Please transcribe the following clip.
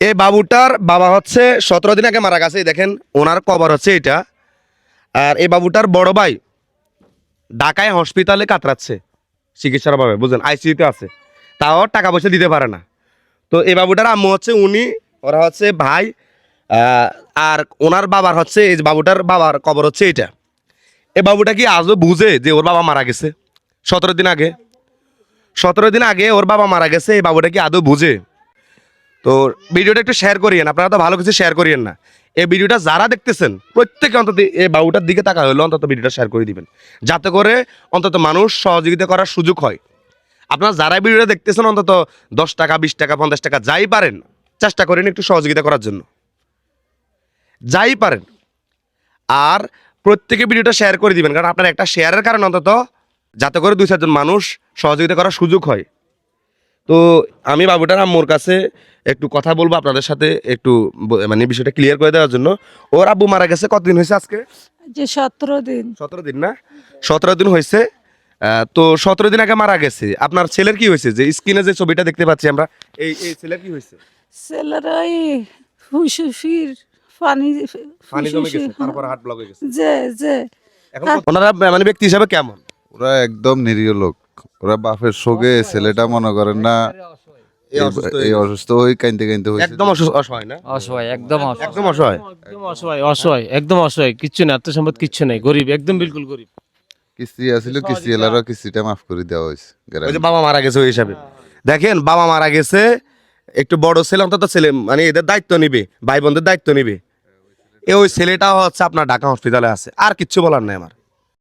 এই বাবুটার বাবা হচ্ছে 17 দিন আগে মারা গেছে, দেখেন ওনার কবর হচ্ছে এটা। আর এই বাবুটার বড় ভাই ঢাকায় হসপিটালে কাতরাচ্ছে চিকিৎসার অভাবে, বুঝলেন, আইসিইউতে আছে, তাও টাকা পয়সা দিতে পারে না। তো এই বাবুটার আম্মু হচ্ছে উনি, ওরা হচ্ছে ভাই। আর ওনার বাবার হচ্ছে, এই বাবুটার বাবার কবর হচ্ছে এটা। এই বাবুটা কি আজও বুঝে যে ওর বাবা মারা গেছে 17 দিন আগে? 17 দিন আগে ওর বাবা মারা গেছে, এই বাবুটা কি আদৌ বুঝে? তো ভিডিওটা একটু শেয়ার করিয়েন, আপনারা তো ভালো কিছু শেয়ার করিয়েন না। এই ভিডিওটা যারা দেখতেছেন প্রত্যেকে অন্তত এই বাবুটার দিকে তাকা হলো অন্তত ভিডিওটা শেয়ার করে দিবেন, যাতে করে অন্তত মানুষ সহযোগিতা করার সুযোগ হয়। আপনারা যারা ভিডিওটা দেখতেছেন অন্তত 10 টাকা 20 টাকা 50 টাকা যাই পারেন চেষ্টা করেন একটু সহযোগিতা করার জন্য, যাই পারেন। আর প্রত্যেকে ভিডিওটা শেয়ার করে দিবেন, কারণ আপনার একটা শেয়ারের কারণে অন্তত যাতে করে 2-4 জন মানুষ সহযোগিতা করার সুযোগ হয়। তো আমি বাবুটার আম্মুর কাছে একটু কথা বলবো আপনাদের সাথে, একটু মানে বিষয়টা ক্লিয়ার করে দেওয়ার জন্য। ওর আব্বু মারা গেছে কতদিন হয়েছে আজকে? যে 17 দিন। 17 দিন না, 17 দিন হয়েছে। তো 17 দিন আগে মারা গেছে। আপনার ছেলের কি হয়েছে? যে স্ক্রিনে যে ছবিটা দেখতে পাচ্ছি আমরা, এই এই ছেলের কি হয়েছে? ছেলেরাই ফুসফির পানি পানি জমে গেছে, ফুসফুসি- তারপর হার্ট ব্লক হয়ে গেছে। যে যে এখন ওনারা মানে ব্যক্তি হিসাবে কেমন? ওরা একদম নিরীহ লোক। ওরা বাপের শোকে ছেলেটা মনে করেন না এই অসুস্থ হয়ে কাইনতে কাইনতে হয়েছে। একদম অসহায় না, অসহায়, একদম অসহায়। একদম অসহায়। একদম অসহায়, অসহায়, একদম অসহায়, কিচ্ছু নেই, আত্মসম্পদ কিচ্ছু নেই, গরিব, একদম বিলকুল গরিব। কিস্তি আসিল, কিস্তি এলারও কিস্তিটা মাফ করে দেওয়া হয়েছে ওই যে বাবা মারা গেছে ওই হিসাবে। দেখেন বাবা মারা গেছে, একটু বড় ছেলে অন্তত ছেলে মানে এদের দায়িত্ব নিবে, ভাই বোনদের দায়িত্ব নিবে। ওই ছেলেটাও হচ্ছে আপনার ঢাকা হসপিটালে আছে, আর কিচ্ছু বলার নাই আমার।